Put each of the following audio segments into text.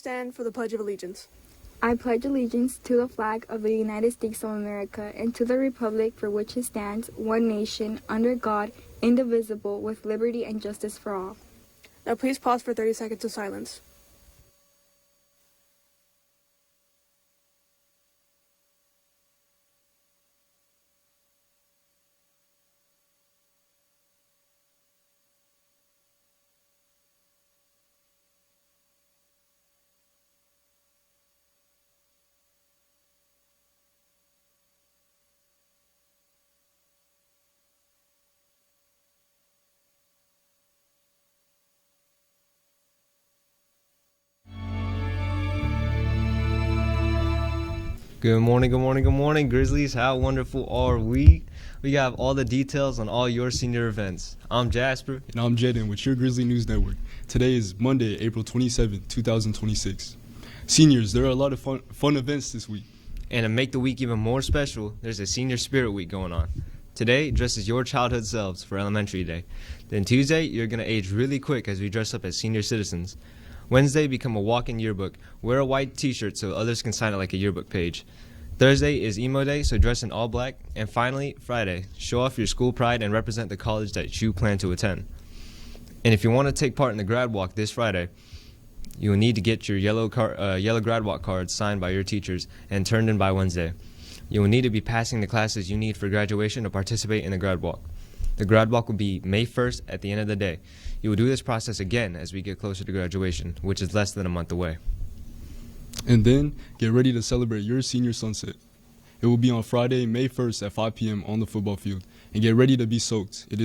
stand for the Pledge of Allegiance. I pledge allegiance to the flag of the United States of America and to the republic for which it stands, one nation, under God, indivisible, with liberty and justice for all. Now please pause for 30 seconds of silence. Good morning, Grizzlies. How wonderful are we? We have all the details on all your senior events. I'm Jasper. And I'm Jaden with your Grizzly News Network. Today is Monday, April 27, 2026. Seniors, there are a lot of fun events this week. And to make the week even more special, there's a Senior Spirit Week going on. Today, dress as your childhood selves for Elementary Day. Then Tuesday, you're going to age really quick as we dress up as senior citizens. Wednesday, become a walk-in yearbook. Wear a white t-shirt so others can sign it like a yearbook page. Thursday is emo day, so dress in all black. And finally, Friday, show off your school pride and represent the college that you plan to attend. And if you want to take part in the grad walk this Friday, you will need to get your yellow grad walk cards signed by your teachers and turned in by Wednesday. You will need to be passing the classes you need for graduation to participate in the grad walk. The grad walk will be May 1st at the end of the day. You will do this process again as we get closer to graduation, which is less than a month away. And then, get ready to celebrate your senior sunset. It will be on Friday, May 1st at 5 p.m. on the football field. And get ready to be soaked. It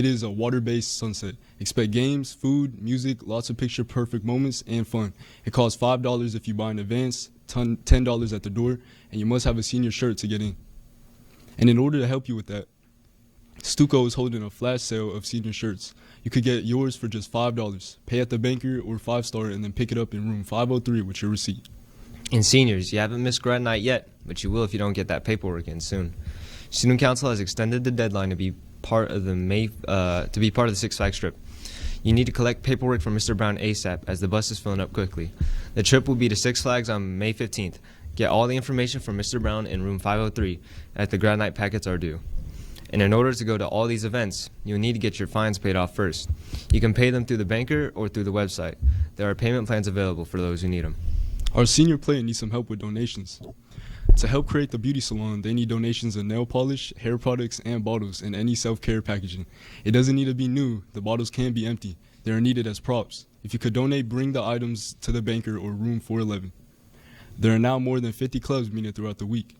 is a water-based sunset. Expect games, food, music, lots of picture-perfect moments, and fun. It costs $5 if you buy in advance, $10 at the door, and you must have a senior shirt to get in. And in order to help you with that, Stuco is holding a flash sale of senior shirts. You could get yours for just $5. Pay at the banker or 5-star and then pick it up in room 503 with your receipt. And seniors, you haven't missed grad night yet, but you will if you don't get that paperwork in soon. Student Council has extended the deadline to be part of the Six Flags trip. You need to collect paperwork from Mr. Brown ASAP as the bus is filling up quickly. The trip will be to Six Flags on May 15th. Get all the information from Mr. Brown in room 503 as the grad night packets are due. And in order to go to all these events, you'll need to get your fines paid off first. You can pay them through the banker or through the website. There are payment plans available for those who need them. Our senior play needs some help with donations. To help create the beauty salon, they need donations of nail polish, hair products, and bottles, and any self-care packaging. It doesn't need to be new. The bottles can be empty. They are needed as props. If you could donate, bring the items to the banker or room 411. There are now more than 50 clubs meeting throughout the week.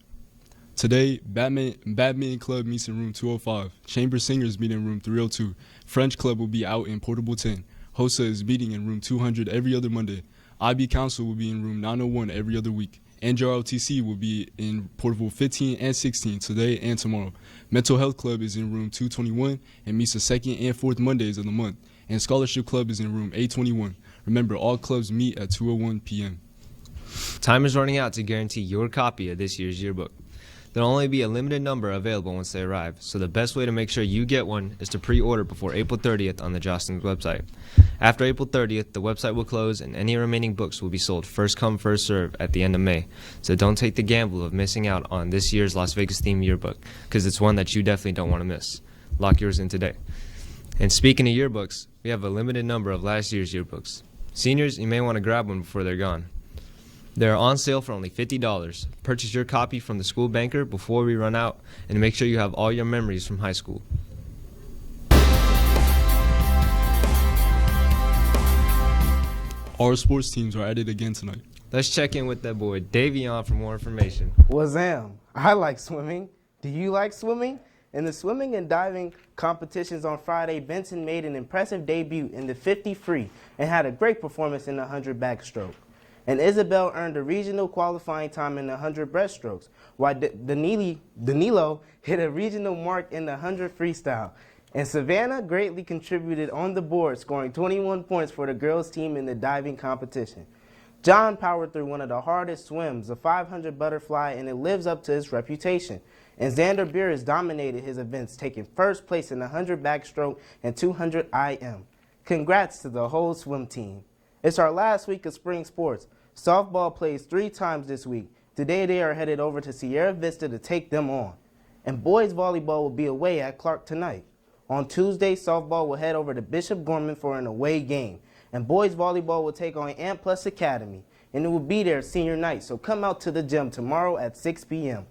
Today, Badminton Club meets in room 205. Chamber Singers meet in room 302. French Club will be out in Portable 10. HOSA is meeting in room 200 every other Monday. IB Council will be in room 901 every other week. NJROTC will be in Portable 15 and 16 today and tomorrow. Mental Health Club is in room 221 and meets the second and fourth Mondays of the month. And Scholarship Club is in room 821. Remember, all clubs meet at 2:01 p.m. Time is running out to guarantee your copy of this year's yearbook. There will only be a limited number available once they arrive, so the best way to make sure you get one is to pre-order before April 30th on the Jostens website. After April 30th, the website will close and any remaining books will be sold first come, first serve at the end of May. So don't take the gamble of missing out on this year's Las Vegas themed yearbook, because it's one that you definitely don't want to miss. Lock yours in today. And speaking of yearbooks, we have a limited number of last year's yearbooks. Seniors, you may want to grab one before they're gone. They're on sale for only $50. Purchase your copy from the school banker before we run out, and make sure you have all your memories from high school. Our sports teams are at it again tonight. Let's check in with that boy Davion for more information. Wazam! I like swimming. Do you like swimming? In the swimming and diving competitions on Friday, Benson made an impressive debut in the 50 free and had a great performance in the 100 backstroke. And Isabel earned a regional qualifying time in the 100 breaststrokes, while Danilo hit a regional mark in the 100 freestyle. And Savannah greatly contributed on the board, scoring 21 points for the girls' team in the diving competition. John powered through one of the hardest swims, the 500 butterfly, and it lives up to his reputation. And Xander Beers dominated his events, taking first place in the 100 backstroke and 200 IM. Congrats to the whole swim team. It's our last week of spring sports, Softball plays 3 times this week. Today they are headed over to Sierra Vista to take them on. And boys volleyball will be away at Clark tonight. On Tuesday, softball will head over to Bishop Gorman for an away game. And boys volleyball will take on Ant Plus Academy. And it will be their senior night, so come out to the gym tomorrow at 6 p.m.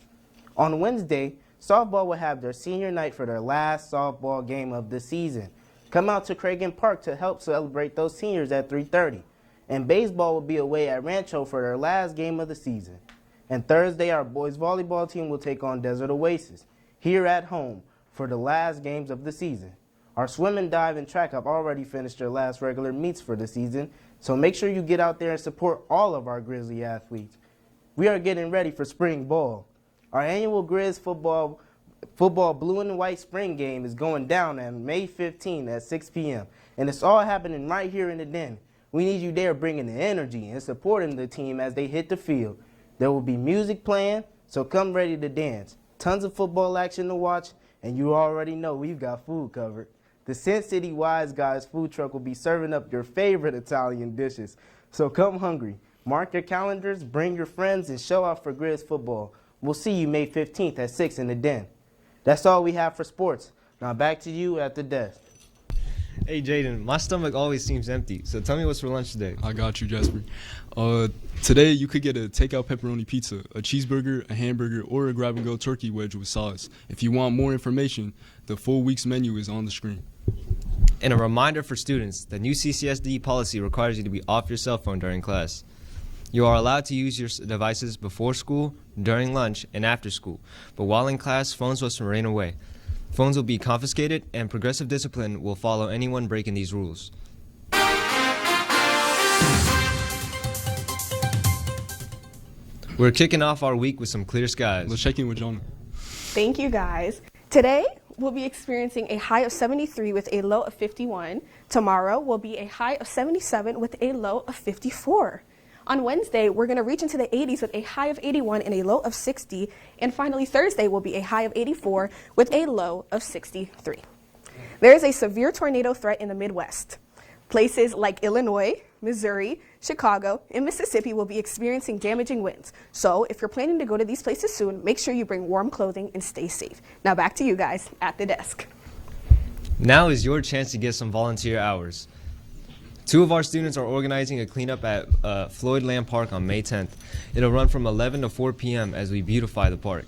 On Wednesday, softball will have their senior night for their last softball game of the season. Come out to Cragen Park to help celebrate those seniors at 3:30. And baseball will be away at Rancho for their last game of the season. And Thursday, our boys volleyball team will take on Desert Oasis here at home for the last games of the season. Our swim and dive and track have already finished their last regular meets for the season, so make sure you get out there and support all of our Grizzly athletes. We are getting ready for spring ball. Our annual Grizz football blue and white spring game is going down on May 15 at 6 p.m. And it's all happening right here in the den. We need you there bringing the energy and supporting the team as they hit the field. There will be music playing, so come ready to dance. Tons of football action to watch, and you already know we've got food covered. The Sin City Wise Guys food truck will be serving up your favorite Italian dishes. So come hungry. Mark your calendars, bring your friends, and show out for Grizz football. We'll see you May 15th at 6 in the den. That's all we have for sports. Now back to you at the desk. Hey, Jaden, my stomach always seems empty, so tell me what's for lunch today. I got you, Jasper. Today you could get a takeout pepperoni pizza, a cheeseburger, a hamburger, or a grab-and-go turkey wedge with sauce. If you want more information, the full week's menu is on the screen. And a reminder for students, the new CCSD policy requires you to be off your cell phone during class. You are allowed to use your devices before school, during lunch, and after school, but while in class, phones must remain away. Phones will be confiscated, and progressive discipline will follow anyone breaking these rules. We're kicking off our week with some clear skies. Let's check in with Jonah. Thank you, guys. Today, we'll be experiencing a high of 73 with a low of 51. Tomorrow will be a high of 77 with a low of 54. On Wednesday, we're going to reach into the 80s with a high of 81 and a low of 60. And finally, Thursday will be a high of 84 with a low of 63. There is a severe tornado threat in the Midwest. Places like Illinois, Missouri, Chicago, and Mississippi will be experiencing damaging winds. So if you're planning to go to these places soon, make sure you bring warm clothing and stay safe. Now back to you guys at the desk. Now is your chance to get some volunteer hours. 2 of our students are organizing a cleanup at Floyd Lamb Park on May 10th. It'll run from 11 to 4 p.m. as we beautify the park.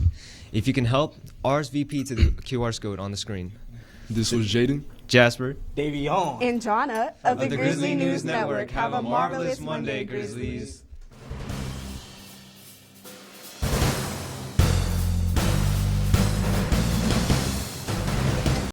If you can help, RSVP to the QR code on the screen. This was Jaden, Jasper, Davion, And Jonna of the Grizzly News Network. Have a marvelous Monday, Grizzlies.